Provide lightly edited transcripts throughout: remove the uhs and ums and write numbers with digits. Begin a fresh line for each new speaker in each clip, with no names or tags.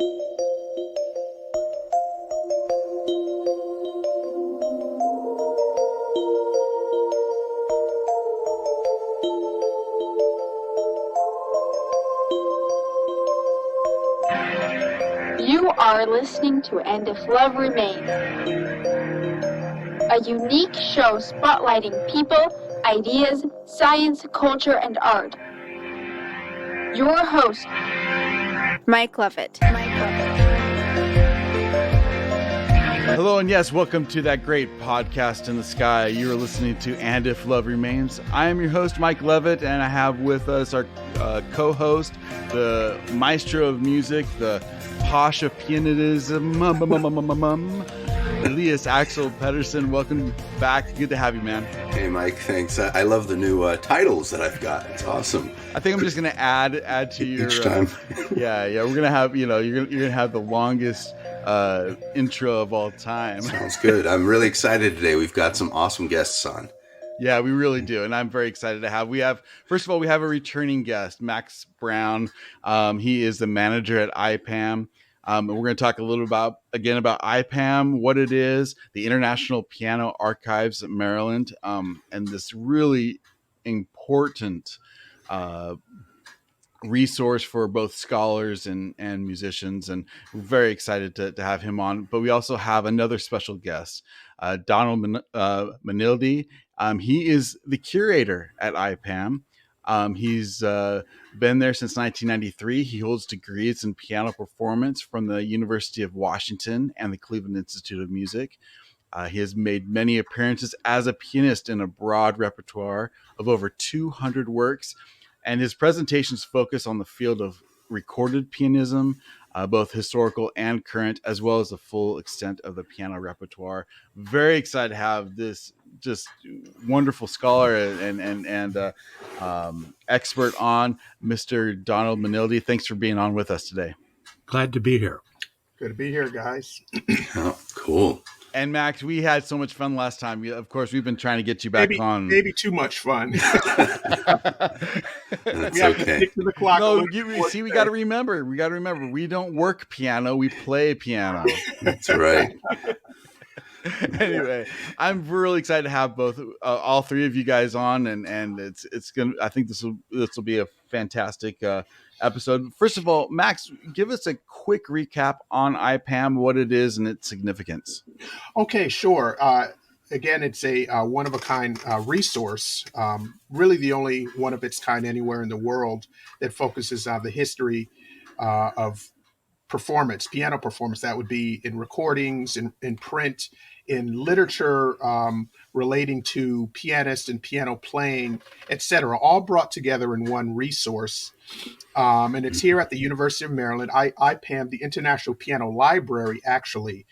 You are listening to And If Love Remains, a unique show spotlighting people, ideas, science, culture, and art. Your host, Mike Lovett.
Hello, and yes, welcome to that great podcast in the sky. You are listening to And If Love Remains. I am your host, Mike Lovett, and I have with us our co-host, the maestro of music, the posh of pianism, Elias Axel Pedersen. Welcome back. Good to have you, man.
Hey, Mike. Thanks. I love the new titles that I've got. It's awesome.
I think I'm just going to add to your
each time.
Yeah. We're gonna have you're gonna have the longest intro of all time.
Sounds good. I'm really excited today. We've got some awesome guests on.
Yeah, we really do, and I'm very excited to have. First of all, we have a returning guest, Max Brown. He is the manager at IPAM. And we're going to talk a little about IPAM, what it is, the International Piano Archives at Maryland, and this really important resource for both scholars and musicians. And we're very excited to have him on. But we also have another special guest, Donald Manildi. He is the curator at IPAM. He's been there since 1993. He holds degrees in piano performance from the University of Washington and the Cleveland Institute of Music. He has made many appearances as a pianist in a broad repertoire of over 200 works, and his presentations focus on the field of recorded pianism, both historical and current, as well as the full extent of the piano repertoire. Very excited to have this just wonderful scholar and expert on, Mr. Donald Manildi. Thanks for being on with us today.
Glad to be here.
Good to be here, guys.
Oh, cool.
And Max, we had so much fun last time. Of course, we've been trying to get you back on.
Maybe too much fun.
That's
we have to stick to the clock.
No, we got to remember. We don't work piano. We play piano.
That's right.
Anyway, I'm really excited to have all three of you guys on, and it's gonna. I think this will be a fantastic episode. First of all, Max, give us a quick recap on IPAM, what it is, and its significance.
Okay, sure. Again, it's a one-of-a-kind resource, really the only one of its kind anywhere in the world that focuses on the history of performance, piano performance. That would be in recordings, in print, in literature relating to pianists and piano playing, etc., all brought together in one resource. And it's here at the University of Maryland. IPAM, the International Piano Library, actually,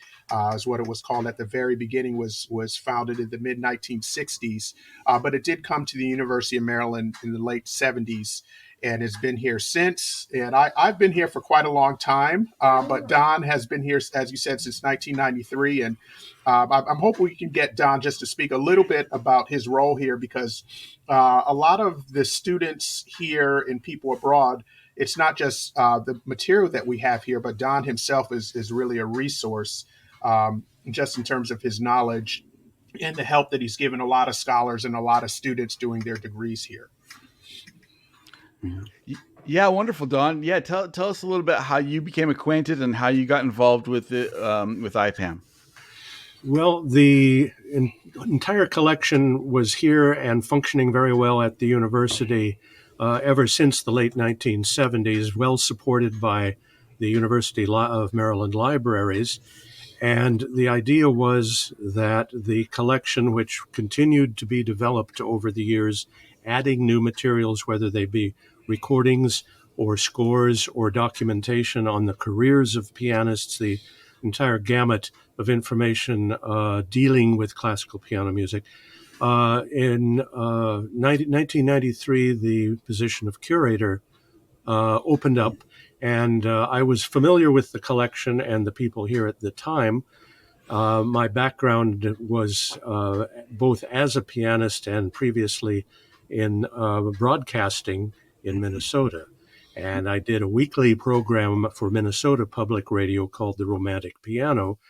is what it was called at the very beginning, was founded in the mid-1960s. But it did come to the University of Maryland in the late 70s. And has been here since. And I've been here for quite a long time, but Don has been here, as you said, since 1993. And I'm hoping we can get Don just to speak a little bit about his role here, because a lot of the students here and people abroad, it's not just the material that we have here, but Don himself is really a resource just in terms of his knowledge and the help that he's given a lot of scholars and a lot of students doing their degrees here.
Yeah, wonderful, Don. Yeah, tell us a little bit how you became acquainted and how you got involved with it, with IPAM.
Well, the entire collection was here and functioning very well at the university ever since the late 1970s, well supported by the University of Maryland libraries. And the idea was that the collection, which continued to be developed over the years, adding new materials, whether they be recordings or scores or documentation on the careers of pianists, the entire gamut of information dealing with classical piano music. In 1993, the position of curator opened up, and I was familiar with the collection and the people here at the time. My background was both as a pianist and previously in broadcasting in Minnesota. And I did a weekly program for Minnesota Public Radio called The Romantic Piano,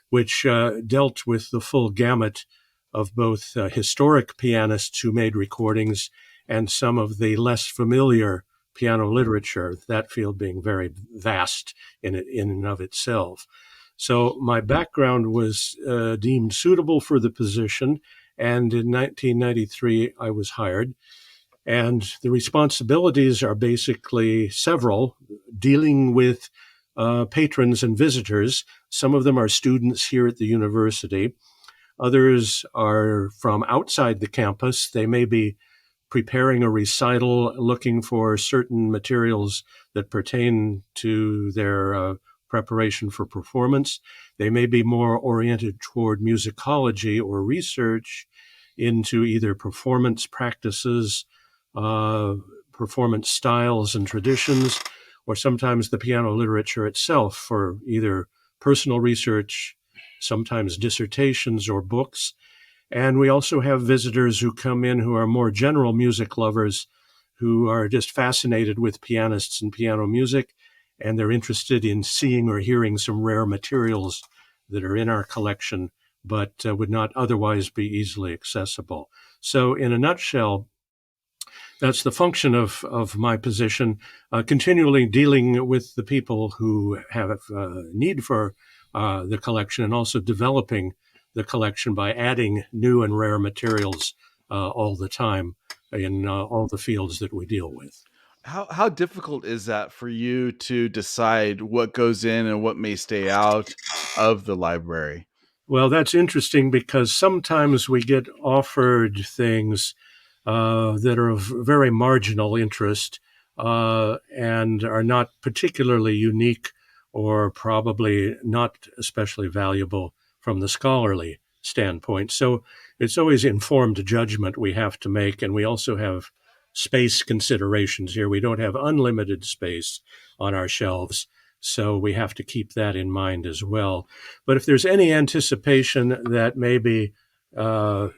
which dealt with the full gamut of both historic pianists who made recordings and some of the less familiar piano literature, that field being very vast in and of itself. So my background was deemed suitable for the position, and in 1993 I was hired. And the responsibilities are basically several, dealing with patrons and visitors. Some of them are students here at the university. Others are from outside the campus. They may be preparing a recital, looking for certain materials that pertain to their preparation for performance. They may be more oriented toward musicology or research into either performance practices, performance styles and traditions, or sometimes the piano literature itself for either personal research, sometimes dissertations or books. And we also have visitors who come in who are more general music lovers, who are just fascinated with pianists and piano music, and they're interested in seeing or hearing some rare materials that are in our collection, but would not otherwise be easily accessible. So in a nutshell, that's the function of my position, continually dealing with the people who have need for the collection, and also developing the collection by adding new and rare materials all the time in all the fields that we deal with.
How difficult is that for you to decide what goes in and what may stay out of the library?
Well, that's interesting because sometimes we get offered things that are of very marginal interest and are not particularly unique or probably not especially valuable from the scholarly standpoint. So it's always informed judgment we have to make, and we also have space considerations here. We don't have unlimited space on our shelves, so we have to keep that in mind as well. But if there's any anticipation that maybe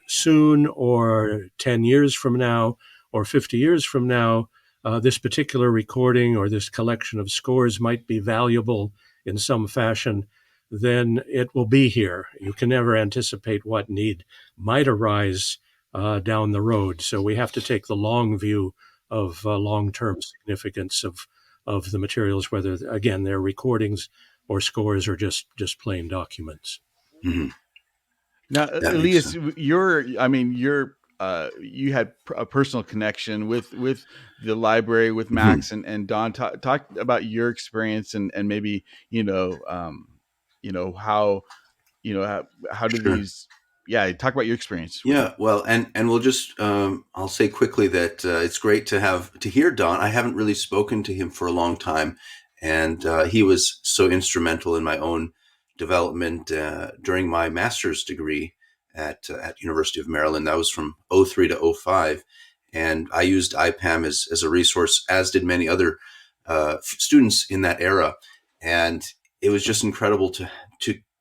soon or 10 years from now or 50 years from now, this particular recording or this collection of scores might be valuable in some fashion, then it will be here. You can never anticipate what need might arise down the road. So we have to take the long view of long-term significance of the materials, whether, again, they're recordings or scores or just plain documents.
Mm-hmm.
Now,
That makes
Elias,
sense.
you had a personal connection with the library, with Max and Don. Talk about your experience and maybe how do
Sure.
these talk about your experience.
Yeah, well, and we'll just I'll say quickly that it's great to hear Don. I haven't really spoken to him for a long time, and he was so instrumental in my own development during my master's degree at University of Maryland. That was from 03 to 05, and I used IPAM as a resource, as did many other students in that era, and it was just incredible to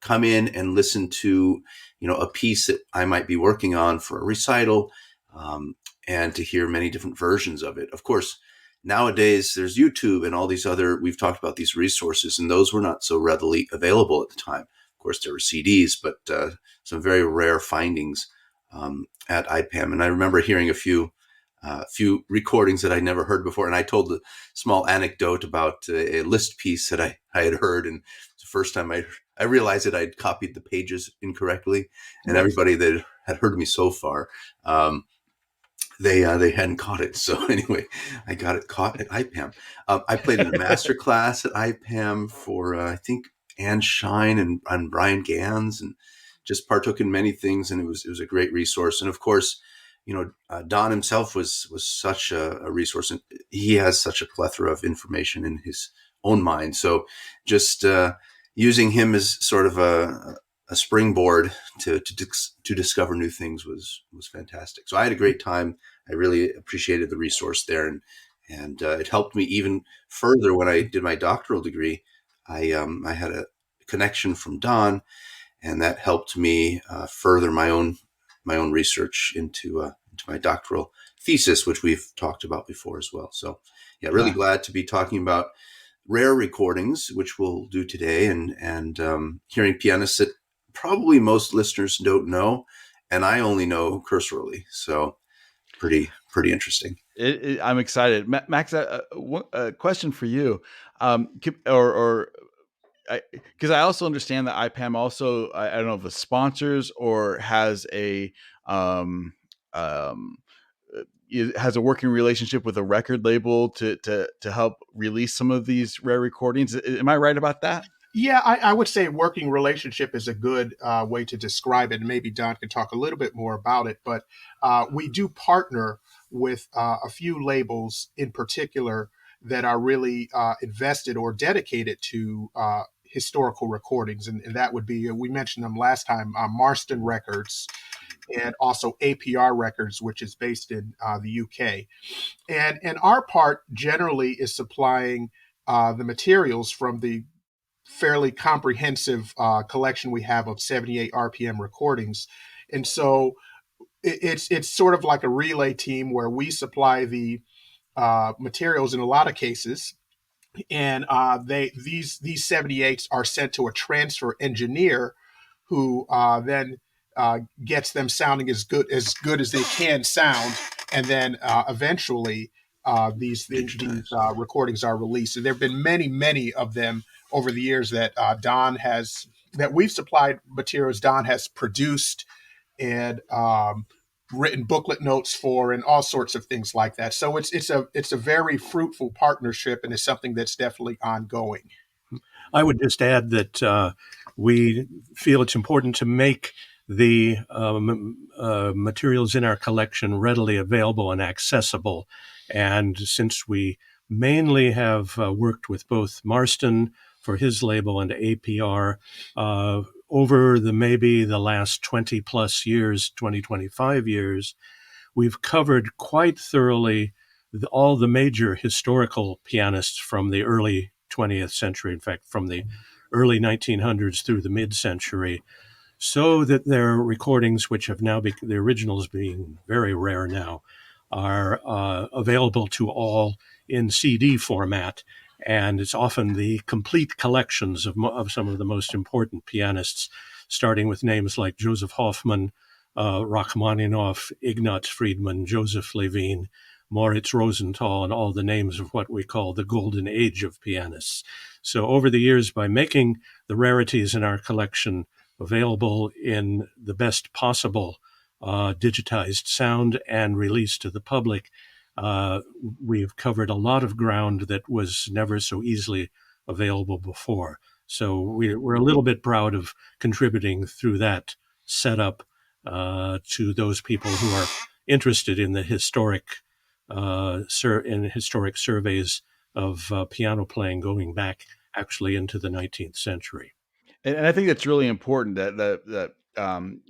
come in and listen to a piece that I might be working on for a recital, and to hear many different versions of it. Of course, nowadays there's YouTube and all these other, we've talked about these resources, and those were not so readily available at the time. Of course, there were CDs, but some very rare findings at IPAM. And I remember hearing a few recordings that I'd never heard before. And I told a small anecdote about a Liszt piece that I had heard. And it's the first time I realized that I'd copied the pages incorrectly. And everybody that had heard me so far, they hadn't caught it. So anyway, I got it caught at IPAM. I played in a master class at IPAM for, I think, Anne Shine and Brian Gans, and just partook in many things. And it was a great resource. And of course, Don himself was such a resource, and he has such a plethora of information in his own mind. So just using him as sort of a springboard to discover new things was fantastic. So I had a great time. I really appreciated the resource there, and it helped me even further when I did my doctoral degree. I had a connection from Don, and that helped me further my own research into my doctoral thesis, which we've talked about before as well. So really glad to be talking about rare recordings, which we'll do today, and hearing pianists that probably most listeners don't know, and I only know cursorily. So pretty interesting.
I'm excited. Max, a question for you, because I also understand that IPAM also, I don't know if it sponsors or has a it has a working relationship with a record label to help release some of these rare recordings. Am I right about that?
Yeah, I would say working relationship is a good way to describe it. And maybe Don can talk a little bit more about it. But we do partner with a few labels in particular that are really invested or dedicated to historical recordings. And that would be, we mentioned them last time, Marston Records and also APR Records, which is based in the UK. And our part generally is supplying the materials from the fairly comprehensive collection we have of 78 RPM recordings. And so it's sort of like a relay team where we supply the materials in a lot of cases, and these 78s are sent to a transfer engineer who then gets them sounding as good as they can sound, and then eventually these recordings are released. And there have been many of them over the years that that we've supplied materials Don has produced and written booklet notes for, and all sorts of things like that. So it's a very fruitful partnership, and it's something that's definitely ongoing.
I would just add that we feel it's important to make the materials in our collection readily available and accessible. And since we mainly have worked with both Marston for his label and APR over maybe the last 20 plus years, 25 years, we've covered quite thoroughly all the major historical pianists from the early 20th century, in fact, from the early 1900s through the mid-century, so that their recordings, which have now the originals being very rare now, are available to all in CD format. And it's often the complete collections of some of the most important pianists, starting with names like Joseph Hoffman, Rachmaninoff, Ignaz Friedman, Joseph Levine, Moritz Rosenthal, and all the names of what we call the golden age of pianists. So over the years, by making the rarities in our collection available in the best possible digitized sound and released to the public, we've covered a lot of ground that was never so easily available before. So we're a little bit proud of contributing through that setup to those people who are interested in the historic surveys of piano playing going back actually into the 19th century.
And I think that's really important that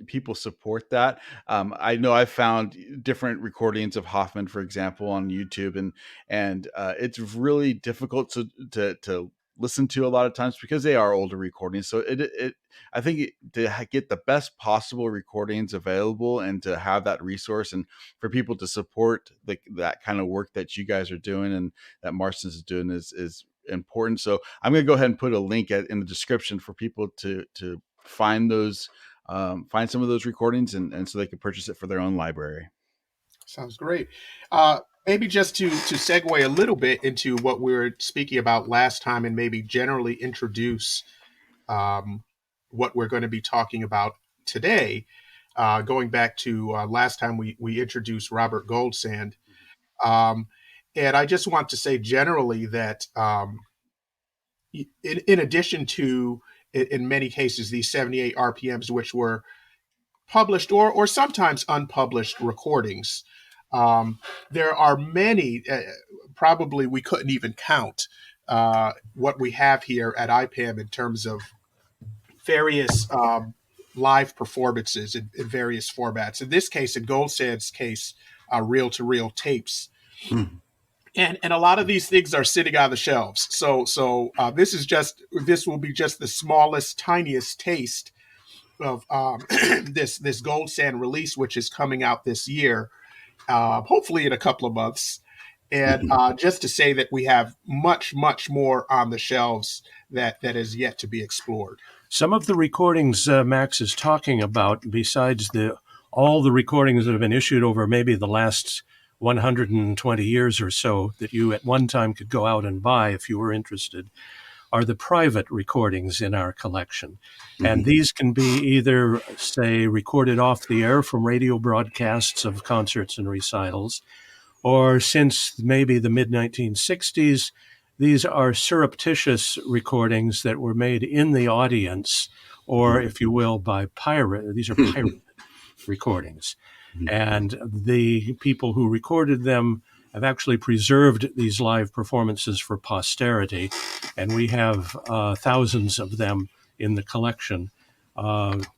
people support that. I know I've found different recordings of Hoffman, for example, on YouTube, and it's really difficult to listen to a lot of times because they are older recordings. So I think to get the best possible recordings available and to have that resource, and for people to support that kind of work that you guys are doing and that Marston's is doing is important. So I'm going to go ahead and put a link in the description for people to find those, find some of those recordings, and so they can purchase it for their own library.
Sounds great. Maybe just to segue a little bit into what we were speaking about last time, and maybe generally introduce what we're going to be talking about today. Going back to last time we introduced Robert Goldsand. And I just want to say generally that in addition to, in many cases, these 78 RPMs, which were published or sometimes unpublished recordings, there are many, probably we couldn't even count what we have here at IPAM in terms of various live performances in various formats. In this case, in Goldsand's case, reel-to-reel tapes. And a lot of these things are sitting on the shelves. So this will be just the smallest, tiniest taste of this Goldsand release, which is coming out this year, hopefully in a couple of months. And just to say that we have much, much more on the shelves that is yet to be explored.
Some of the recordings Max is talking about, besides all the recordings that have been issued over maybe the last 120 years or so that you at one time could go out and buy if you were interested, are the private recordings in our collection. And these can be either, say, recorded off the air from radio broadcasts of concerts and recitals, or since maybe the mid-1960s, these are surreptitious recordings that were made in the audience, or if you will, by pirate. These are pirate recordings. And the people who recorded them have actually preserved these live performances for posterity. And we have thousands of them in the collection,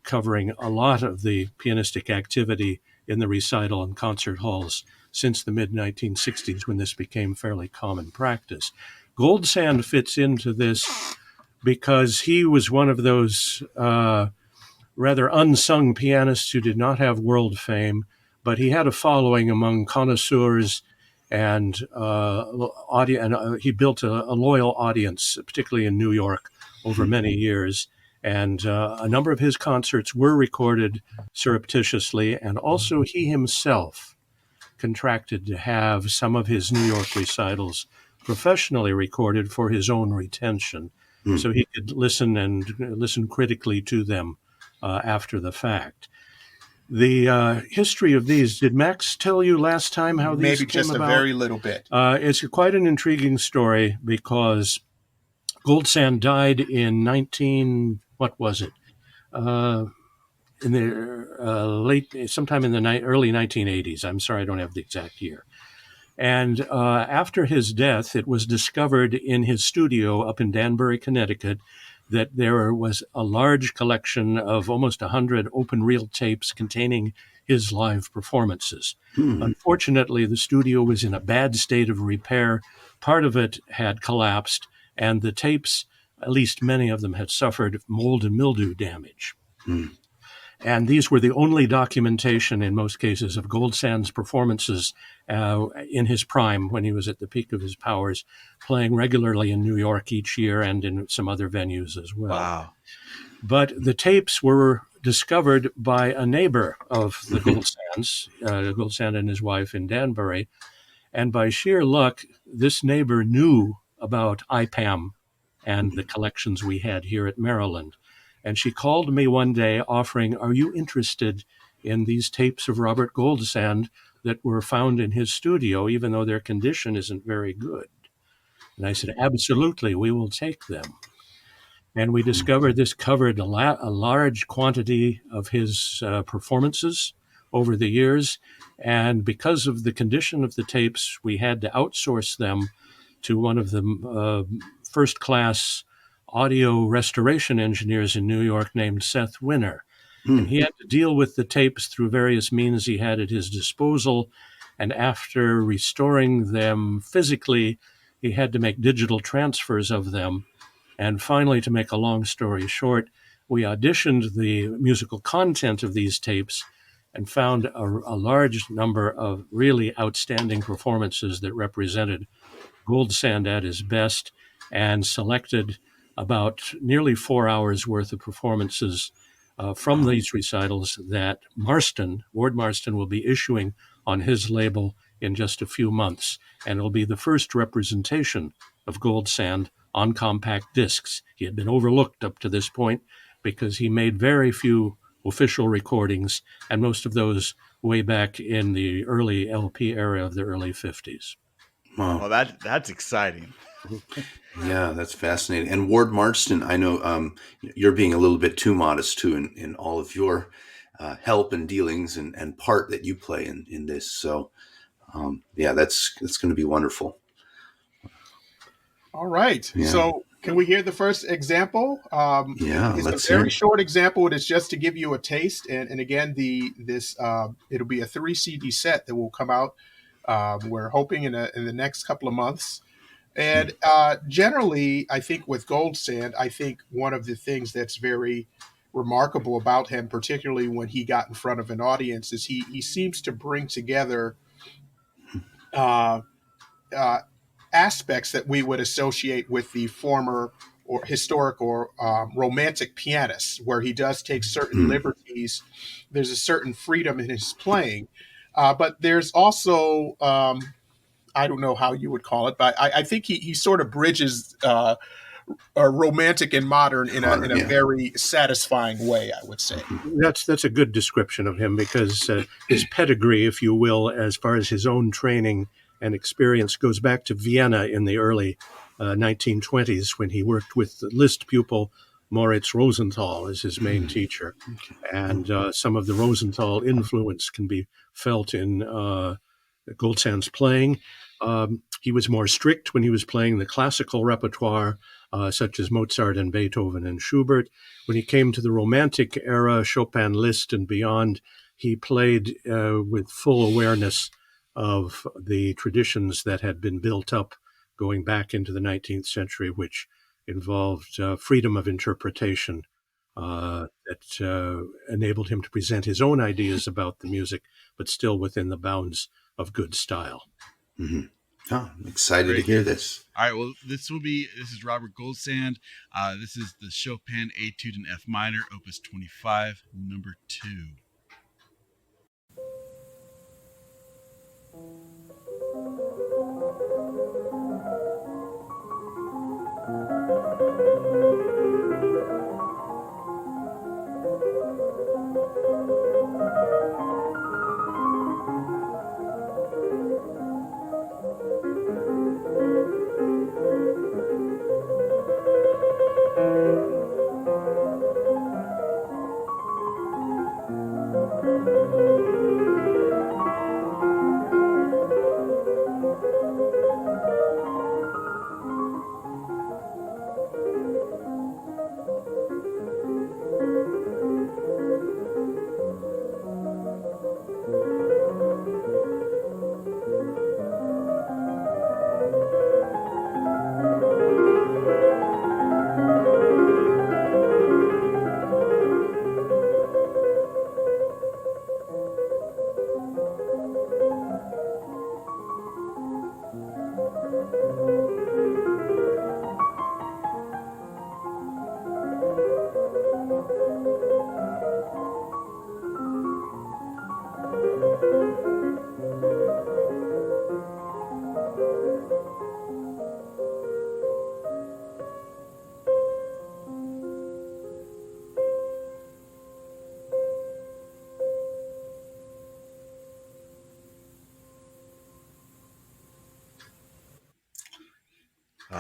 covering a lot of the pianistic activity in the recital and concert halls since the mid-1960s, when this became fairly common practice. Goldsand fits into this because he was one of those rather unsung pianists who did not have world fame, but he had a following among connoisseurs and he built a loyal audience, particularly in New York, over many years. And a number of his concerts were recorded surreptitiously, and also he himself contracted to have some of his New York recitals professionally recorded for his own retention, so he could listen critically to them after the fact. The history of these, did Max tell you last time how these
Maybe
came
just
about?
a very little bit.
It's quite an intriguing story because Goldsand died in in the sometime in the early 1980s. I'm sorry, I don't have the exact year. And after his death, it was discovered in his studio up in Danbury, Connecticut, that there was a large collection of almost 100 open reel tapes containing his live performances. Unfortunately, the studio was in a bad state of repair. Part of it had collapsed, and the tapes, at least many of them, had suffered mold and mildew damage. And these were the only documentation, in most cases, of Goldsand's performances in his prime, when he was at the peak of his powers, playing regularly in New York each year and in some other venues as well.
Wow.
But the tapes were discovered by a neighbor of the Goldsands, Goldsand and his wife in Danbury. And by sheer luck, this neighbor knew about IPAM and the collections we had here at Maryland. And she called me one day offering, "Are you interested in these tapes of Robert Goldsand that were found in his studio, even though their condition isn't very good?" And I said, "Absolutely, we will take them." And we discovered this covered a large quantity of his performances over the years. And because of the condition of the tapes, we had to outsource them to one of the first-class audio restoration engineers in New York named Seth Winner. And he had to deal with the tapes through various means he had at his disposal. And after restoring them physically, he had to make digital transfers of them. And finally, to make a long story short, we auditioned the musical content of these tapes and found a large number of really outstanding performances that represented Goldsand at his best, and selected about nearly 4 hours worth of performances from these recitals that Ward Marston, will be issuing on his label in just a few months. And it'll be the first representation of Goldsand on compact discs. He had been overlooked up to this point because he made very few official recordings, and most of those way back in the early LP era of the early 50s.
Wow. Well, that's exciting.
Yeah, that's fascinating. And Ward Marston, I know you're being a little bit too modest too in all of your help and dealings and part that you play in this. So yeah, that's going to be wonderful.
All right.
Yeah.
So can we hear the first example?
Yeah,
it's a very short example. It is just to give you a taste. And again, it'll be a 3 CD set that will come out. We're hoping in the next couple of months. And generally, I think with Goldsand, I think one of the things that's very remarkable about him, particularly when he got in front of an audience, is he seems to bring together uh, aspects that we would associate with the former or historic or romantic pianists, where he does take certain
Mm.
liberties. There's a certain freedom in his playing, but there's also I don't know how you would call it, but I think he sort of bridges romantic and modern in
Modern,
a
yeah.
very satisfying way, I would say.
That's a good description of him, because his pedigree, if you will, as far as his own training and experience, goes back to Vienna in the early 1920s, when he worked with the Liszt pupil Moritz Rosenthal as his main teacher. And some of the Rosenthal influence can be felt in Goldsand's playing. He was more strict when he was playing the classical repertoire, such as Mozart and Beethoven and Schubert. When he came to the Romantic era, Chopin, Liszt, and beyond, he played with full awareness of the traditions that had been built up going back into the 19th century, which involved freedom of interpretation that enabled him to present his own ideas about the music, but still within the bounds of good style.
Mm-hmm. Oh, I'm excited
Great.
to hear this.
All right, well, this is Robert Goldsand. This is the Chopin Etude in F minor, Opus 25, number 2.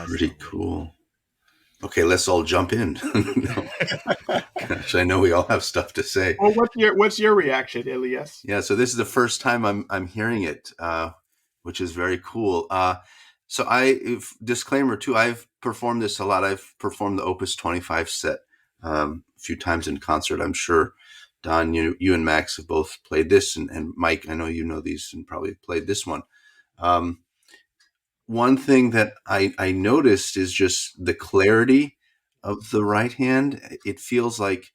Pretty cool. Okay, let's all jump in. No. Gosh, I know we all have stuff to say.
Well, what's your reaction, Elias?
Yeah, so this is the first time I'm hearing it, which is very cool. Disclaimer too, I've performed this a lot. I've performed the Opus 25 set a few times in concert. I'm sure, Don, you and Max have both played this, and Mike, I know you know these and probably played this one. One thing that I noticed is just the clarity of the right hand. It feels like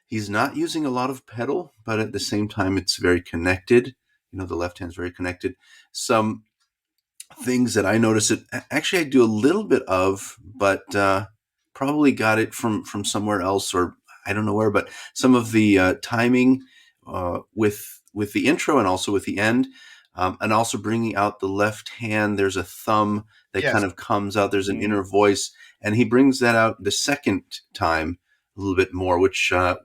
he's not using a lot of pedal, but at the same time, it's very connected. The left hand's very connected. Some things that I notice actually I do a little bit of, but probably got it from somewhere else, or I don't know where, but some of the timing with the intro and also with the end. And also bringing out the left hand, there's a thumb that
Yes.
kind of comes out. There's an inner voice, and he brings that out the second time a little bit more, which I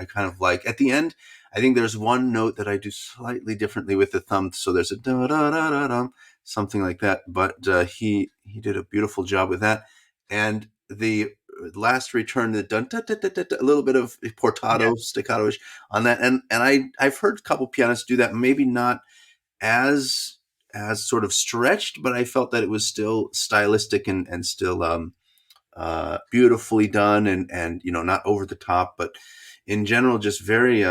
kind of like. At the end, I think there's one note that I do slightly differently with the thumb. So there's a da da da da da, something like that. But he did a beautiful job with that. And the last return, the dun da da da da, a little bit of portato, staccato-ish on that. And I've heard a couple pianists do that, maybe not as sort of stretched, but I felt that it was still stylistic and still beautifully done, and not over the top, but in general just very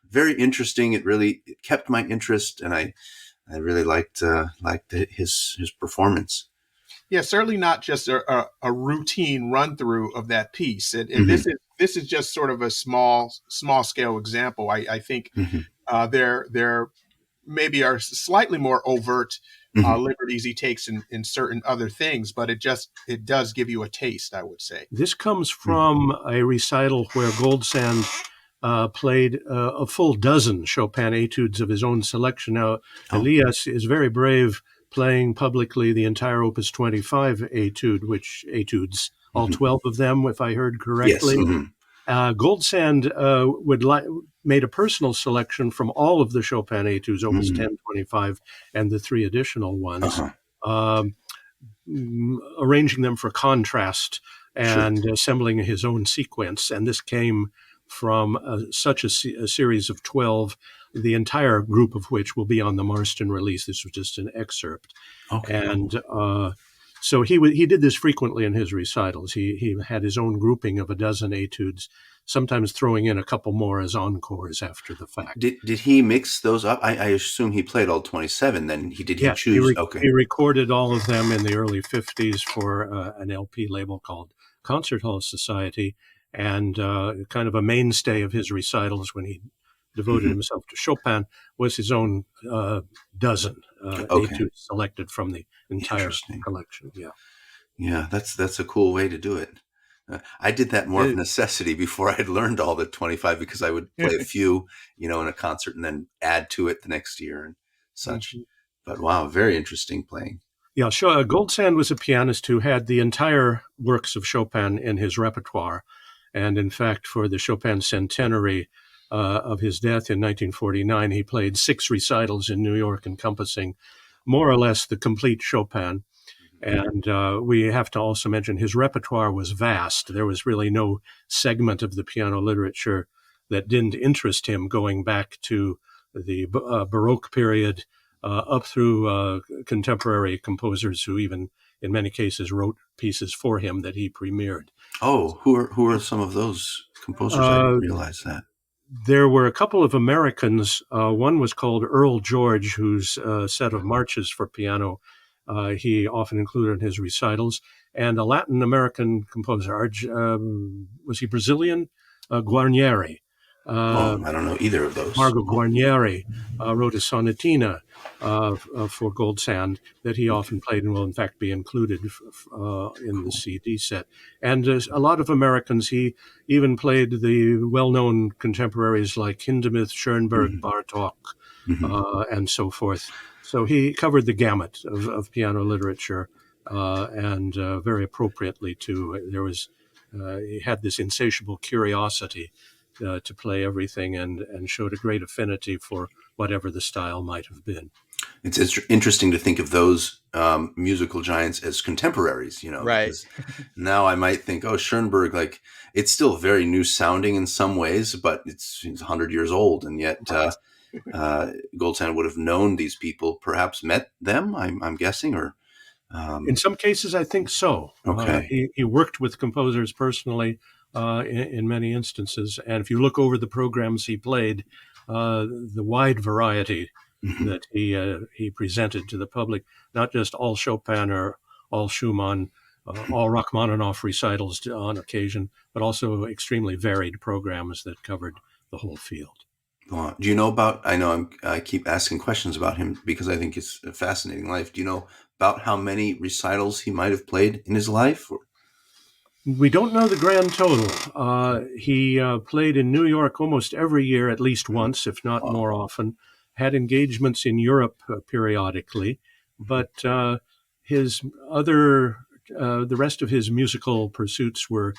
very interesting. It kept my interest, and I really liked his performance.
Yeah, certainly not just a routine run through of that piece, and
Mm-hmm.
this is just sort of a small scale example. I think
Mm-hmm.
there maybe are slightly more overt liberties he takes in certain other things, but it does give you a taste, I would say.
This comes from a recital where Goldsand played a full dozen Chopin etudes of his own selection. Now, Elias is very brave, playing publicly the entire Opus 25 etudes, all 12 of them, if I heard correctly.
Yes.
Goldsand made a personal selection from all of the Chopin etudes, Opus 10, 25, and the 3 additional ones, arranging them for contrast and assembling his own sequence. And this came from such a series of 12, the entire group of which will be on the Marston release. This was just an excerpt. And so he did this frequently in his recitals. He had his own grouping of a dozen etudes, sometimes throwing in a couple more as encores after the fact.
Did he mix those up? I assume he played all 27. Then he choose?
He recorded all of them in the early 50s for an LP label called Concert Hall Society, and kind of a mainstay of his recitals when he devoted himself to Chopin was his own dozen etudes selected from the entire collection.
Yeah, that's a cool way to do it. I did that more of necessity before I had learned all the 25, because I would play a few, in a concert and then add to it the next year and such. But wow, very interesting playing.
Yeah, Goldsand was a pianist who had the entire works of Chopin in his repertoire. And in fact, for the Chopin centenary of his death in 1949, he played 6 recitals in New York encompassing more or less the complete Chopin. And we have to also mention his repertoire was vast. There was really no segment of the piano literature that didn't interest him, going back to the Baroque period up through contemporary composers who even, in many cases, wrote pieces for him that he premiered.
Oh, who are some of those composers? I didn't realize that.
There were a couple of Americans. One was called Earl George, whose set of marches for piano he often included in his recitals, and a Latin American composer. Was he Brazilian? Guarnieri.
I don't know either of those.
Margot Guarnieri wrote a sonatina for Goldsand that he often played and will, in fact, be included in the CD set. And a lot of Americans. He even played the well-known contemporaries like Hindemith, Schoenberg, Bartók, and so forth. So he covered the gamut of piano literature, and very appropriately too. He had this insatiable curiosity to play everything, and showed a great affinity for whatever the style might have been.
It's interesting to think of those musical giants as contemporaries,
Right.
Now I might think, Schoenberg, like, it's still very new sounding in some ways, but it's 100 years old, and yet Goldsand would have known these people, perhaps met them, I'm guessing, or
in some cases, I think so.
Okay.
He worked with composers personally in many instances, and if you look over the programs he played, the wide variety that he presented to the public, not just all Chopin or all Schumann, all Rachmaninoff recitals on occasion, but also extremely varied programs that covered the whole field.
Do you know I keep asking questions about him because I think it's a fascinating life. Do you know about how many recitals he might have played in his life?
We don't know the grand total. He played in New York almost every year, at least once, if not more often, had engagements in Europe periodically, but the rest of his musical pursuits were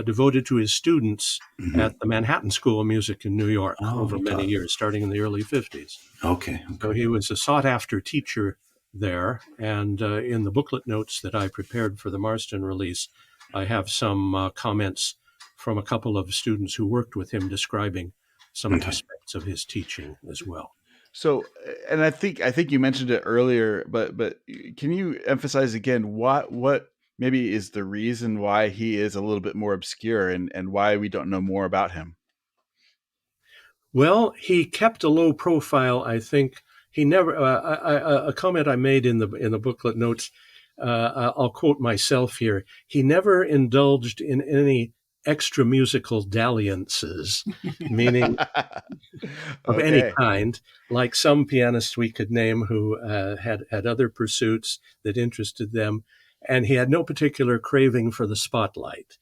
devoted to his students at the Manhattan School of Music in New York over many years, starting in the early 50s.
Okay.
So he was a sought-after teacher there, and in the booklet notes that I prepared for the Marston release, I have some comments from a couple of students who worked with him describing some aspects of his teaching as well.
So, and I think you mentioned it earlier, but can you emphasize again what maybe is the reason why he is a little bit more obscure and why we don't know more about him?
Well, he kept a low profile. I think he never. A comment I made in the booklet notes. I'll quote myself here. He never indulged in any extra musical dalliances, meaning of any
Okay.
kind, like some pianists we could name who had other pursuits that interested them, and he had no particular craving for the spotlight.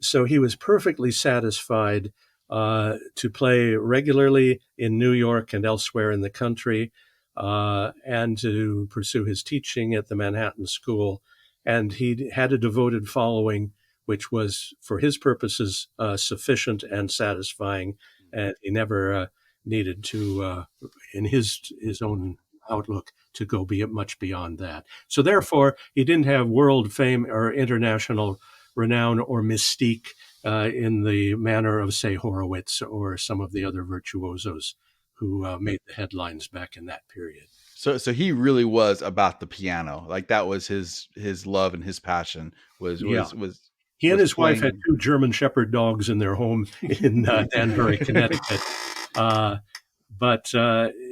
So he was perfectly satisfied to play regularly in New York and elsewhere in the country, and to pursue his teaching at the Manhattan School. And he had a devoted following, which was, for his purposes, sufficient and satisfying. And he never needed to, in his own outlook, to go much beyond that. So therefore, he didn't have world fame or international renown or mystique in the manner of, say, Horowitz or some of the other virtuosos who made the headlines back in that period.
So he really was about the piano. Like that was his love and his passion was
Yeah.
was
He and
was
his wife had
playing.
2 German Shepherd dogs in their home in Danbury, Connecticut. But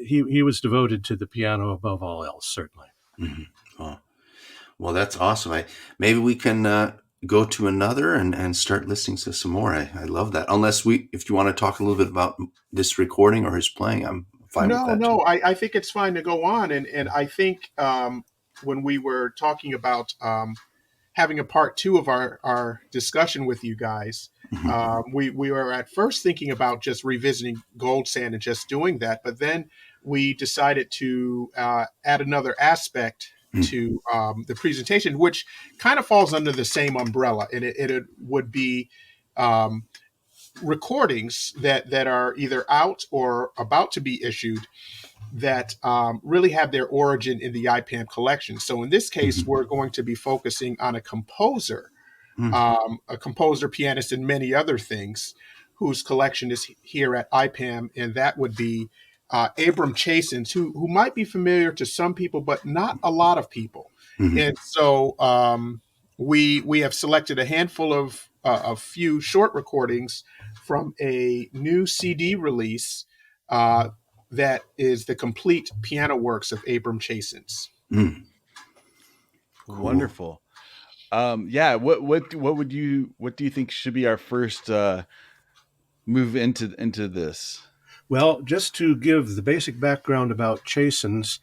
he was devoted to the piano above all else, certainly.
Mhm. Oh, well, that's awesome. Maybe we can go to another and start listening to some more. I love that. If you want to talk a little bit about this recording or his playing, I'm fine with that too.
No, I think it's fine to go on. And I think when we were talking about having a part 2 of our discussion with you guys, we were at first thinking about just revisiting Gold Sand and just doing that. But then we decided to add another aspect to the presentation, which kind of falls under the same umbrella. And it would be recordings that are either out or about to be issued that really have their origin in the IPAM collection. So in this case, we're going to be focusing on a composer, pianist, and many other things, whose collection is here at IPAM, and that would be Abram Chasins, who might be familiar to some people, but not a lot of people. And so we have selected a handful of a few short recordings from a new CD release that is the complete piano works of Abram Chasins.
Cool.
Wonderful. Yeah. What do you think should be our first move into this?
Well, just to give the basic background about Chasins,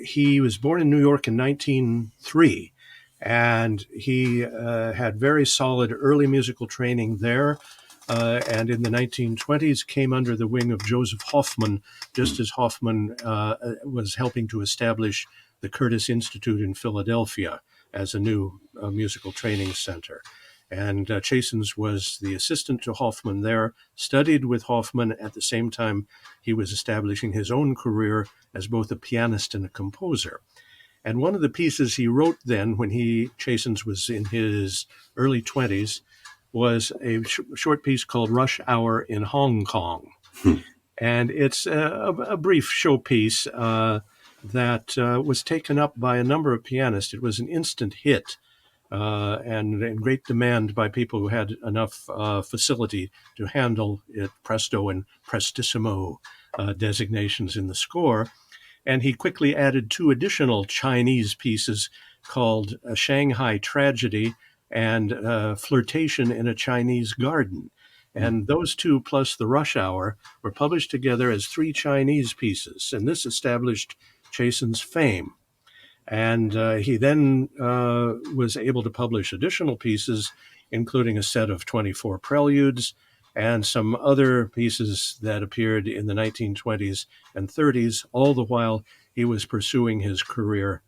he was born in New York in 1903, and he had very solid early musical training there. And in the 1920s came under the wing of Joseph Hoffman, just as Hoffman was helping to establish the Curtis Institute in Philadelphia as a new musical training center. And Chasins was the assistant to Hoffman there, studied with Hoffman at the same time he was establishing his own career as both a pianist and a composer. And one of the pieces he wrote then, when Chasins was in his early 20s, was a short piece called Rush Hour in Hong Kong. And it's a brief showpiece that was taken up by a number of pianists. It was an instant hit and in great demand by people who had enough facility to handle it, presto and prestissimo designations in the score. And he quickly added 2 additional Chinese pieces called A Shanghai Tragedy and Flirtation in a Chinese Garden. And those 2 plus the Rush Hour were published together as 3 Chinese pieces. And this established Chasins' fame. And he then was able to publish additional pieces, including a set of 24 preludes and some other pieces that appeared in the 1920s and 30s, all the while he was pursuing his career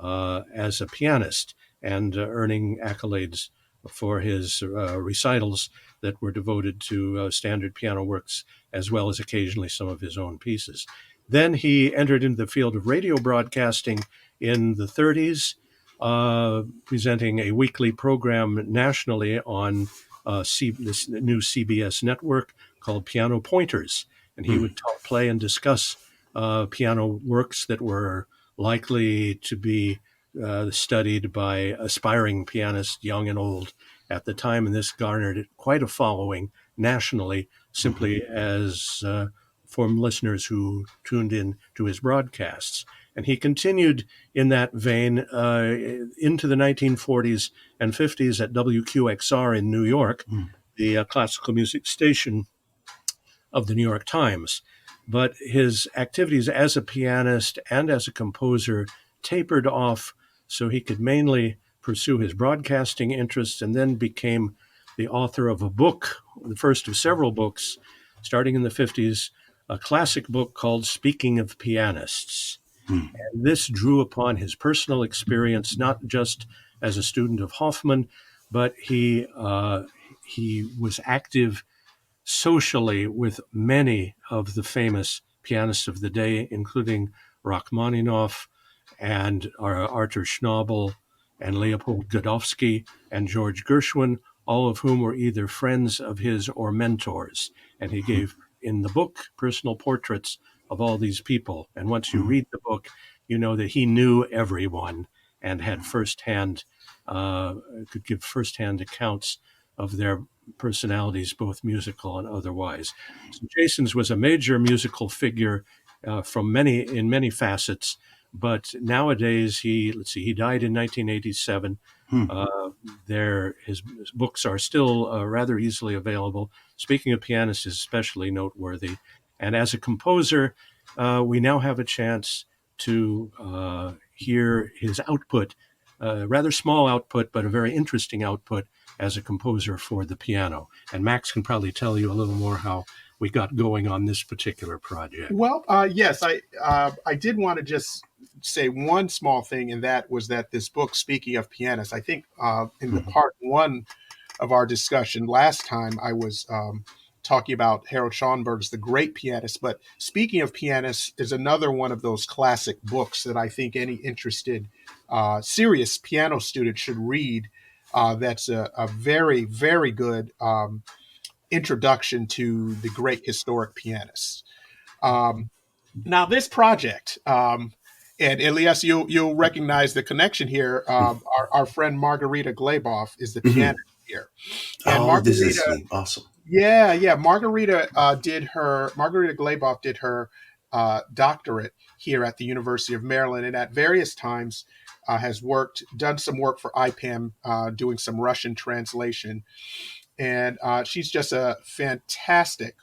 as a pianist and earning accolades for his recitals that were devoted to standard piano works, as well as occasionally some of his own pieces. Then he entered into the field of radio broadcasting in the 30s, presenting a weekly program nationally on this new CBS network called Piano Pointers. And he would play and discuss piano works that were likely to be studied by aspiring pianists, young and old, at the time. And this garnered quite a following nationally, simply as from listeners who tuned in to his broadcasts. And he continued in that vein into the 1940s and 50s at WQXR in New York, the classical music station of the New York Times. But his activities as a pianist and as a composer tapered off so he could mainly pursue his broadcasting interests, and then became the author of a book, the first of several books, starting in the 50s, a classic book called Speaking of Pianists.
Hmm.
And this drew upon his personal experience, not just as a student of Hoffman, but he was active socially with many of the famous pianists of the day, including Rachmaninoff and Arthur Schnabel and Leopold Godofsky and George Gershwin, all of whom were either friends of his or mentors. And he gave in the book personal portraits of all these people. And once you read the book, you know that he knew everyone and had could give firsthand accounts of their personalities, both musical and otherwise. So Chasins was a major musical figure in many facets. But nowadays, he died in 1987. His books are still rather easily available. Speaking of Pianists is especially noteworthy. And as a composer, we now have a chance to hear his output, rather small output, but a very interesting output as a composer for the piano. And Max can probably tell you a little more how we got going on this particular project.
Well, yes, I did want to just say one small thing, and that was that this book, Speaking of Pianists, I think in the part one of our discussion last time, I was talking about Harold Schoenberg's The Great Pianist. But Speaking of Pianists is another one of those classic books that I think any interested, serious piano student should read. That's a very, very good introduction to the great historic pianists. Now, this project, and Elias, you'll recognize the connection here. Our friend Margarita Gleboff is the pianist here, and
this is awesome.
Yeah. Margarita Gleboff did her doctorate here at the University of Maryland, and at various times has done some work for IPAM, doing some Russian translation. And she's just a fantastic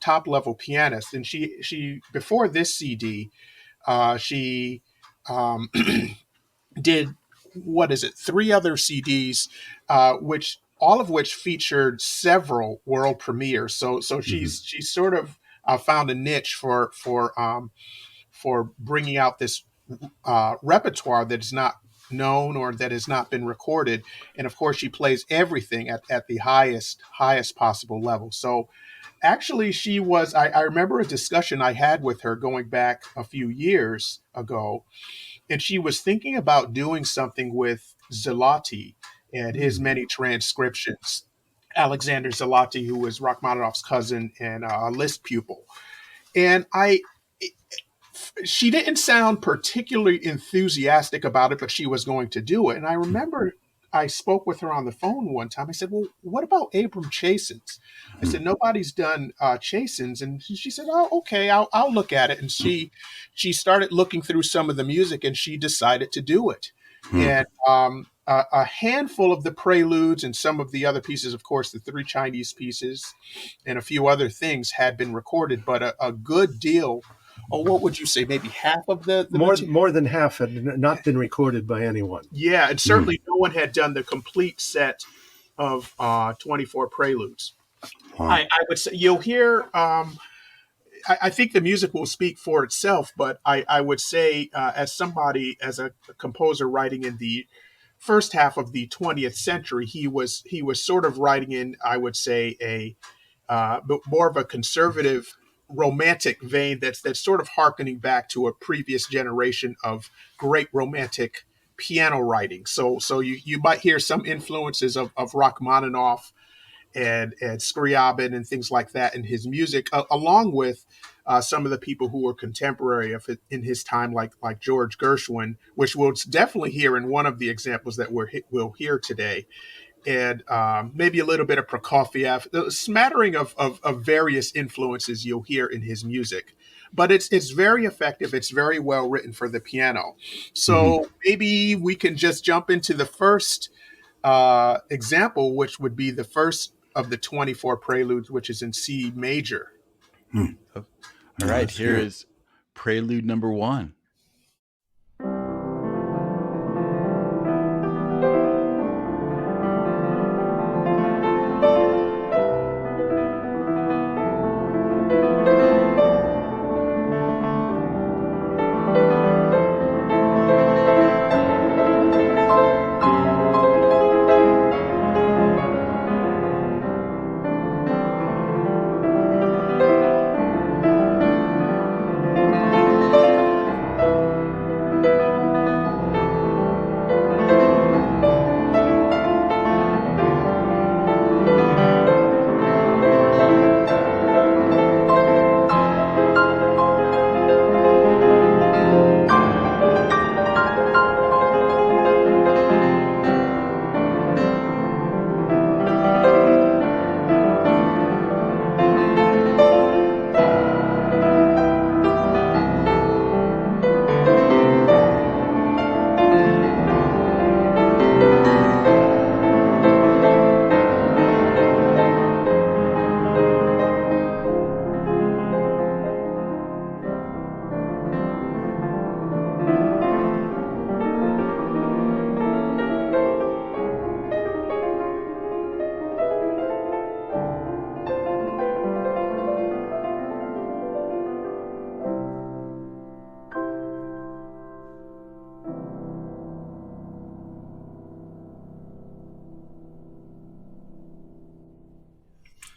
top level pianist. And she before this CD, she did, what is it, 3 other CDs, which all of which featured several world premieres. So she's sort of found a niche for bringing out this repertoire that is not known or that has not been recorded. And of course, she plays everything at the highest possible level. So actually, she was, I remember a discussion I had with her going back a few years ago, and she was thinking about doing something with Zloty and his many transcriptions. Alexander Zloty, who was Rachmaninoff's cousin and a Liszt pupil. And she didn't sound particularly enthusiastic about it, but she was going to do it. And I remember I spoke with her on the phone one time. I said, well, what about Abram Chasins? I said, nobody's done Chasins. And she said, oh, okay, I'll look at it. And she started looking through some of the music, and she decided to do it. And a handful of the preludes and some of the other pieces, of course, the 3 Chinese pieces and a few other things had been recorded, but a good deal. Or what would you say? Maybe half of the
more than half had not been recorded by anyone.
Yeah, and certainly no one had done the complete set of 24 preludes. Wow. I would say you'll hear. I think the music will speak for itself, but I would say, as a composer writing in the first half of the 20th century, he was sort of writing in, I would say, a more of a conservative, romantic vein that's sort of hearkening back to a previous generation of great romantic piano writing. So you might hear some influences of Rachmaninoff and Scriabin and things like that in his music, along with some of the people who were contemporary of it in his time, like George Gershwin, which we'll definitely hear in one of the examples that we'll hear today. And maybe a little bit of Prokofiev, a smattering of various influences you'll hear in his music. But it's very effective. It's very well written for the piano. So maybe we can just jump into the first example, which would be the first of the 24 preludes, which is in C major.
All right,
let's
here
hear it.
is Prelude number 1.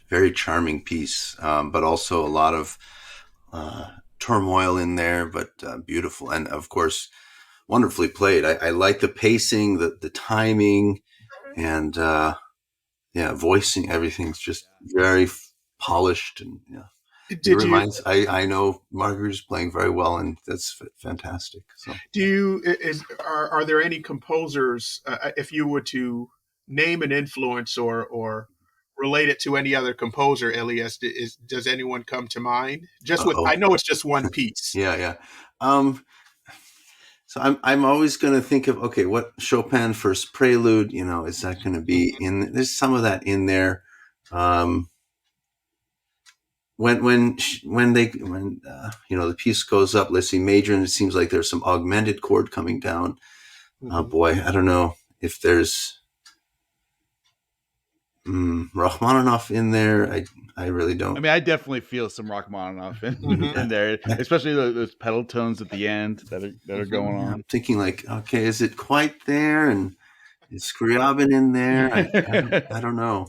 Very charming piece, but also a lot of turmoil in there, but beautiful. And of course, wonderfully played. I like the pacing, the timing, and voicing. Everything's just very polished. And it
Did you
reminds, I know Margaret's playing very well, and that's fantastic. So,
are there any composers, if you were to name an influence or relate it to any other composer, Elias, does anyone come to mind? I know it's just one piece.
Yeah. So I'm always going to think of, okay, what Chopin First Prelude, is that going to be in? There's some of that in there. When the piece goes up, let's see, major, and it seems like there's some augmented chord coming down. Oh boy, I don't know if there's Rachmaninoff in there. I really don't.
I mean, I definitely feel some Rachmaninoff in there, especially those pedal tones at the end that are going on.
I'm thinking like, okay, is it quite there? And is Scriabin in there? I don't know.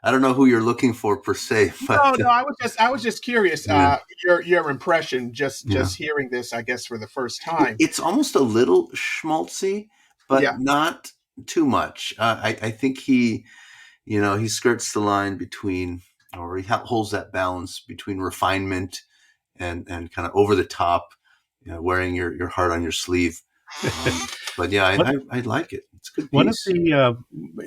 I don't know who you're looking for per se. But,
no, I was just curious. Your impression, just hearing this, I guess, for the first time.
It's almost a little schmaltzy, but not too much. I think he skirts the line between, or he holds that balance between refinement and kind of over the top, wearing your heart on your sleeve. But I like it. It's a good piece.
One of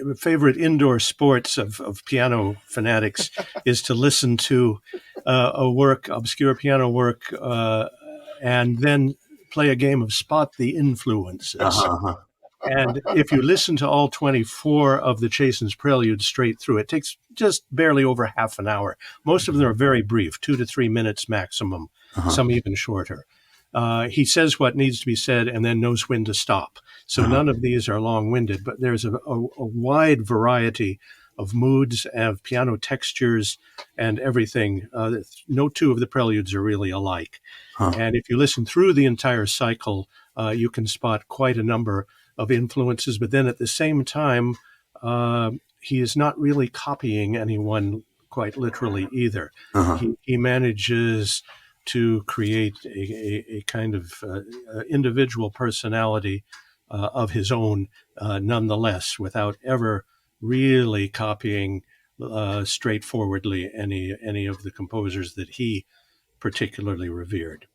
the favorite indoor sports of piano fanatics is to listen to obscure piano work, and then play a game of spot the influences. And if you listen to all 24 of the Chasins preludes straight through, it takes just barely over half an hour. Most of them are very brief, 2 to 3 minutes maximum, some even shorter. He says what needs to be said and then knows when to stop. So none of these are long-winded, but there's a wide variety of moods, of piano textures, and everything. No two of the preludes are really alike. And if you listen through the entire cycle, you can spot quite a number of influences, but then at the same time, he is not really copying anyone quite literally either. He manages to create a kind of individual personality of his own, nonetheless, without ever really copying straightforwardly any of the composers that he particularly revered.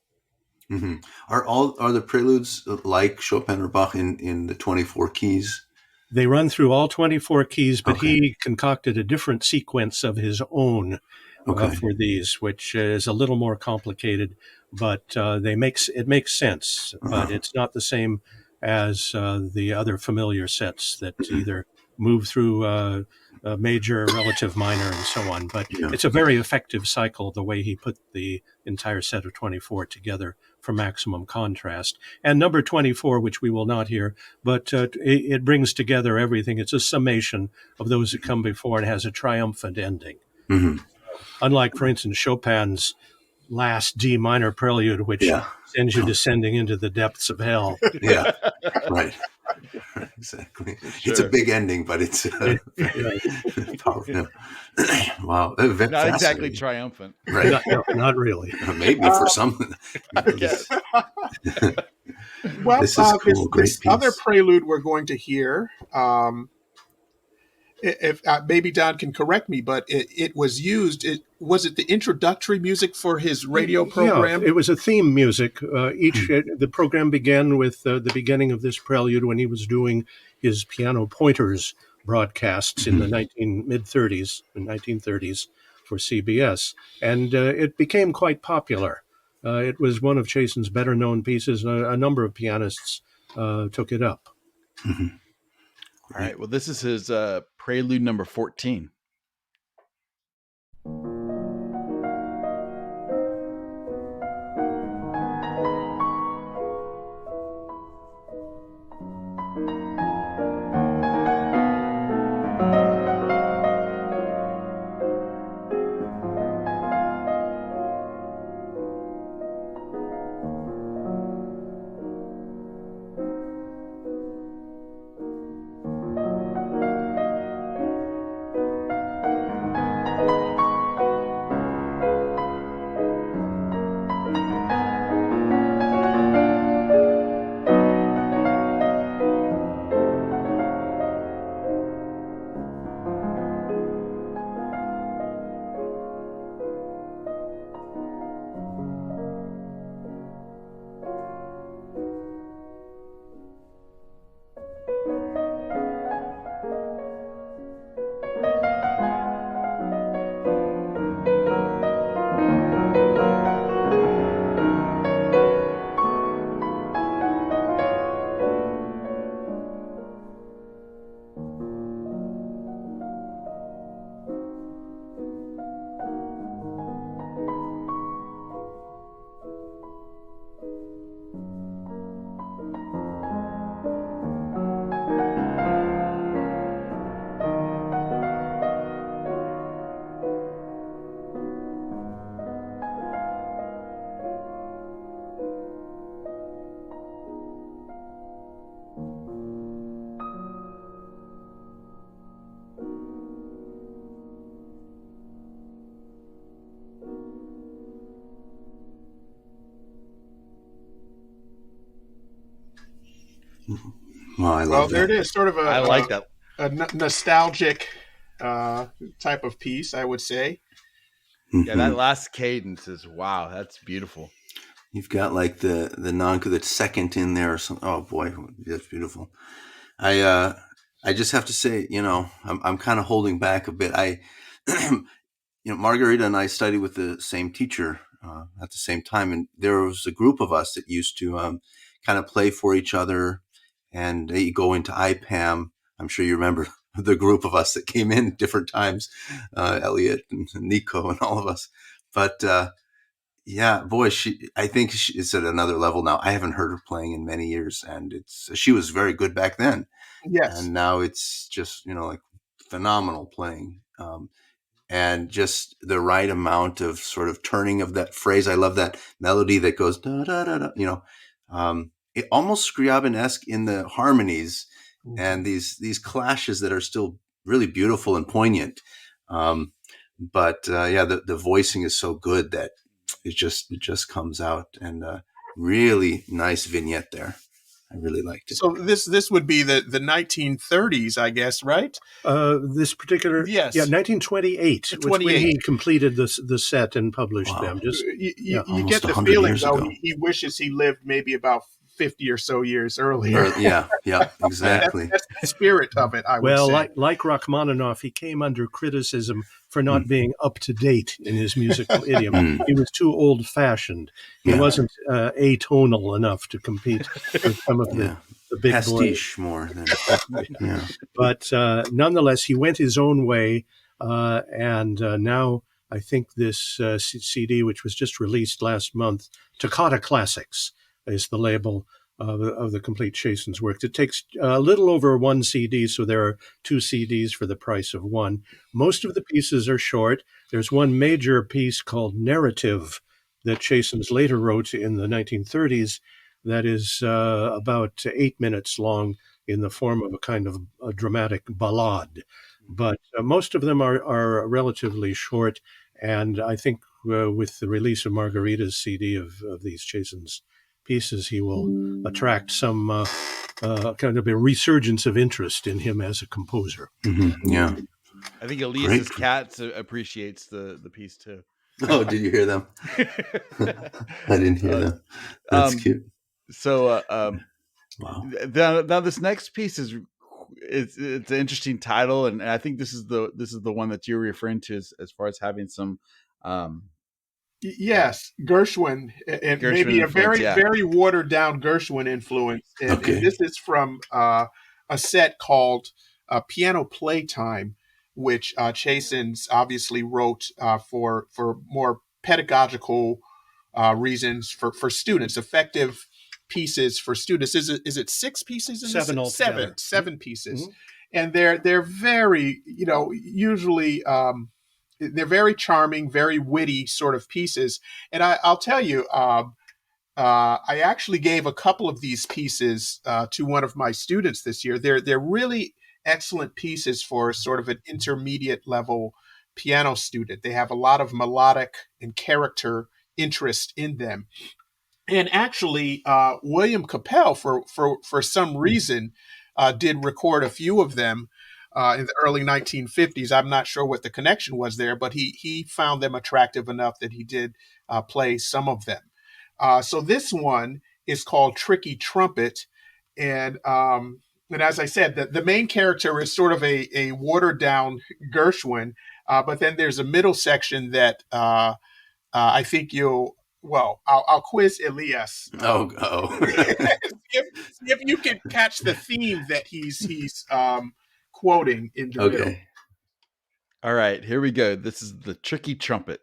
Mm-hmm. Are the preludes like Chopin or Bach in the 24 keys?
They run through all 24 keys, but he concocted a different sequence of his own for these, which is a little more complicated, but it makes sense. But it's not the same as the other familiar sets that either move through major, relative minor, and so on. But it's a very effective cycle, the way he put the entire set of 24 together for maximum contrast. And number 24, which we will not hear, but it brings together everything. It's a summation of those that come before and has a triumphant ending.
Mm-hmm.
Unlike, for instance, Chopin's last D minor prelude, which sends you descending into the depths of hell.
Yeah, right. Exactly. Sure. It's a big ending, but it's powerful. Wow.
Not exactly triumphant.
Right.
Not really.
Maybe for some.
I guess.
Well,
this is cool.
this other prelude we're going to hear, if maybe Don can correct me, but it was used. Was it the introductory music for his radio program?
Yeah, it was a theme music. The program began with the beginning of this prelude when he was doing his piano pointers broadcasts in the 1930s for CBS, and it became quite popular. It was one of Chasin's better known pieces. A number of pianists took it up.
Mm-hmm.
All right. Well, this is his prelude number 14.
Well,
there it is, sort of
I like that.
A nostalgic type of piece, I would say.
Yeah, that last cadence is wow. That's beautiful.
You've got like the second in there or something. Oh boy, that's beautiful. I just have to say, I'm kind of holding back a bit. Margarita and I studied with the same teacher at the same time, and there was a group of us that used to kind of play for each other, and they go into IPAM. I'm sure you remember the group of us that came in different times, Elliot and Nico and all of us. But yeah, boy, I think it's at another level now. I haven't heard her playing in many years, and she was very good back then.
Yes.
And now it's just, like phenomenal playing. And just the right amount of sort of turning of that phrase. I love that melody that goes da da da da. It almost Scriabin-esque in the harmonies and these clashes that are still really beautiful and poignant. But the voicing is so good that it just comes out, and really nice vignette there. I really liked it.
So this would be the 1930s, I guess, right?
This particular,
yes,
1928, when he completed the set and published them.
You get the feeling, though, he wishes he lived maybe about 50 or so years earlier.
Yeah, exactly.
That's the spirit of it, I would
Well,
say.
like Rachmaninoff, he came under criticism for not being up to date in his musical idiom. He was too old-fashioned. He wasn't atonal enough to compete with some of the big
pastiche
boys.
More than
But nonetheless, he went his own way, and now I think this CD, which was just released last month, Toccata Classics, is the label of the complete Chasins works. It takes a little over one CD, so there are 2 CDs for the price of one. Most of the pieces are short. There's one major piece called Narrative that Chasins later wrote in the 1930s that is about 8 minutes long in the form of a kind of a dramatic ballade. But most of them are relatively short, and I think with the release of Margarita's CD of these Chasins pieces, he will attract some kind of a resurgence of interest in him as a composer.
Yeah.
I think Elias's cat appreciates the piece too.
Oh, did you hear them? I didn't hear them. That's cute.
So,
wow.
Now this next piece it's an interesting title, and I think this is the one that you're referring to as far as having some.
Yes, Gershwin, and
Gershwin
maybe a very,
influence,
very watered down Gershwin influence. And this is from a set called Piano Playtime, which Chasins obviously wrote for more pedagogical reasons for students, effective pieces for students. Is it 6 pieces? In
7 altogether.
Seven pieces, and they're very, usually. They're very charming, very witty sort of pieces. And I'll tell you, I actually gave a couple of these pieces to one of my students this year. They're really excellent pieces for sort of an intermediate level piano student. They have a lot of melodic and character interest in them. And actually, William Capell, for some reason, did record a few of them. In the early 1950s. I'm not sure what the connection was there, but he found them attractive enough that he did play some of them. So this one is called Tricky Trumpet. And as I said, the main character is sort of a watered down Gershwin, but then there's a middle section that I think I'll quiz Elias.
Oh.
see if you can catch the theme that he's quoting in the middle.
All right, here we go. This is the Tricky Trumpet.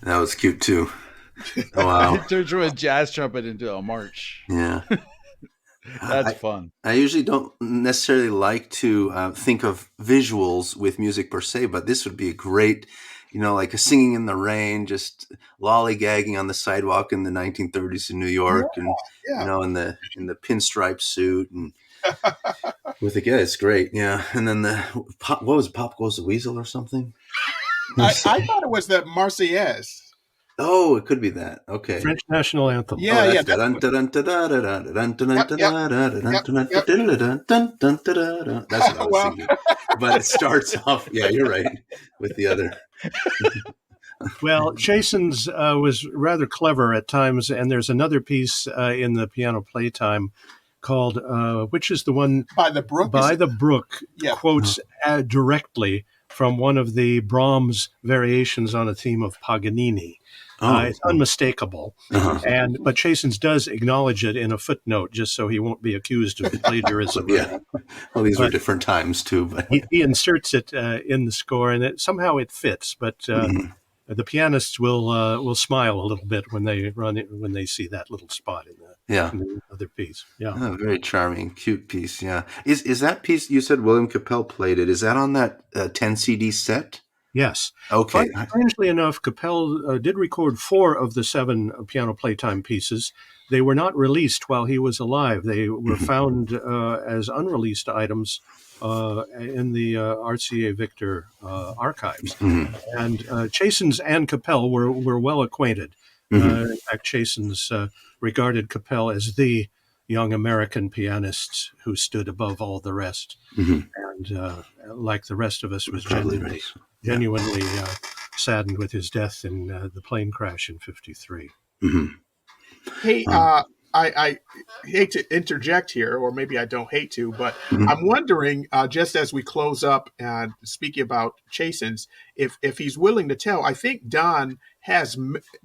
That was cute too. Oh, wow.
It turns from a jazz trumpet into a march.
Yeah.
That's fun.
I usually don't necessarily like to think of visuals with music per se, but this would be a great, like a singing in the rain, just lollygagging on the sidewalk in the 1930s in New York, in the pinstripe suit and with the guy. It's great. Yeah. And then what was Pop Goes the Weasel or something?
I thought it was the Marseillaise.
Oh, it could be that. Okay.
French national anthem.
Yeah,
Oh,
yeah.
that's what I was
Well,
thinking. But it starts off, yeah, you're right, with the other.
Well, Chasins was rather clever at times, and there's another piece in the piano playtime called, which is the one
by the brook.
by the brook,
Yeah.
quotes directly from one of the Brahms variations on a theme of Paganini. It's unmistakable, but Chasins does acknowledge it in a footnote, just so he won't be accused of plagiarism.
Yeah. Well, these were different times too, but
he inserts it in the score, and somehow it fits. But the pianists will smile a little bit when they see that little spot in the other piece. Yeah,
very charming, cute piece. Yeah, is that piece you said William Capell played it? Is that on that 10 CD set?
Yes.
Okay.
But strangely enough, Capell did record 4 of the 7 piano playtime pieces. They were not released while he was alive. They were found as unreleased items in the RCA Victor archives. And Chasins and Capell were well acquainted. In fact, Chasins regarded Capell as the young American pianist who stood above all the rest. And like the rest of us, was genuinely saddened with his death in the plane crash in 1953.
Hey, I hate to interject here, or maybe I don't hate to, but I'm wondering, just as we close up and speaking about Chasins, if he's willing to tell. I think Don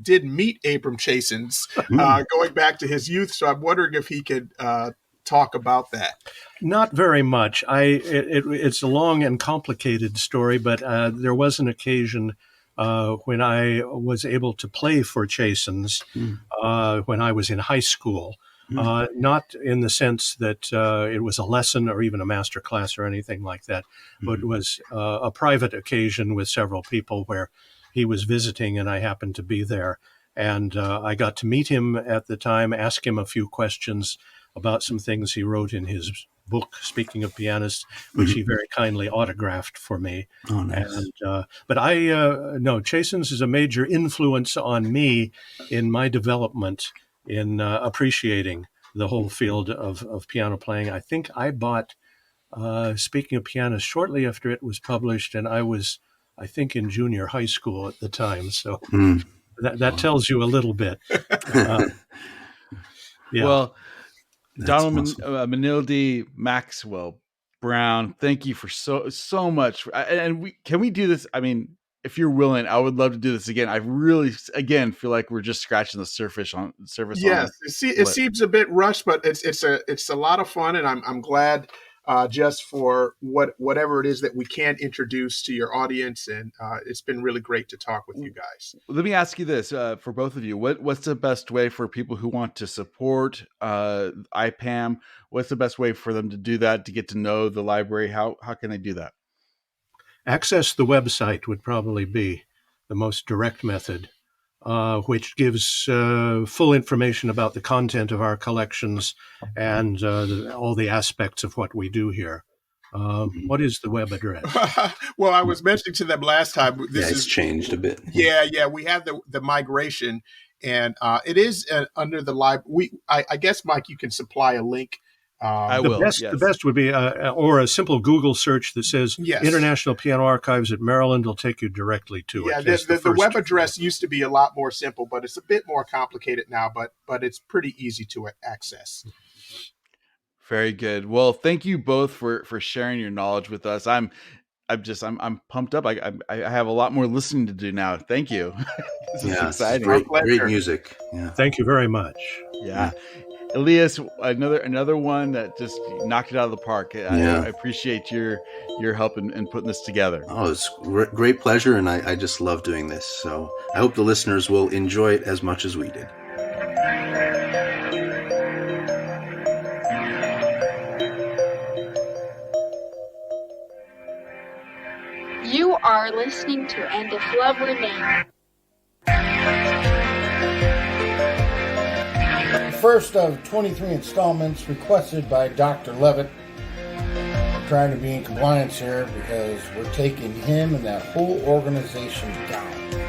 did meet Abram Chasins going back to his youth, so I'm wondering if he could talk about that.
Not very much. It's a long and complicated story, but there was an occasion when I was able to play for Chasins when I was in high school. Not in the sense that it was a lesson or even a master class or anything like that, but it was a private occasion with several people where he was visiting and I happened to be there. And I got to meet him at the time, ask him a few questions about some things he wrote in his book, Speaking of Pianists, which he very kindly autographed for me.
Oh, nice.
And, but Chasins is a major influence on me in my development in appreciating the whole field of piano playing. I think I bought Speaking of Pianists shortly after it was published, and I was, I think, in junior high school at the time. So that tells you a little bit.
Well,
That's
Donald
awesome.
Manildi, Maxwell, Brown, thank you for so much. And can we do this? I mean, if you're willing, I would love to do this again. I really, again, feel like we're just scratching the surface.
Yes, it seems a bit rushed, but it's a lot of fun, and I'm glad just for whatever it is that we can introduce to your audience, and it's been really great to talk with you guys.
Let me ask you this for both of you: what's the best way for people who want to support IPAM? What's the best way for them to do that, to get to know the library? How can they do that?
Access the website would probably be the most direct method, which gives full information about the content of our collections and all the aspects of what we do here. What is the web address?
Well, I was mentioning to them last time.
It's changed a bit.
Yeah. We have the migration, and it is under the library. I guess, Mike, you can supply a link.
The best would be, or a simple Google search that says International Piano Archives at Maryland will take you directly to it.
Yeah, the web address used to be a lot more simple, but it's a bit more complicated now, but it's pretty easy to access.
Very good. Well, thank you both for sharing your knowledge with us. I'm pumped up. I have a lot more listening to do now. Thank you. This is exciting.
Great music. Yeah.
Thank you very much.
Yeah. Elias, another one that just knocked it out of the park. I appreciate your help in putting this together.
Oh, it's great pleasure, and I just love doing this. So I hope the listeners will enjoy it as much as we did.
You are listening to And If Love Remains.
First of 23 installments requested by Dr. Levitt. trying to be in compliance here because we're taking him and that whole organization down.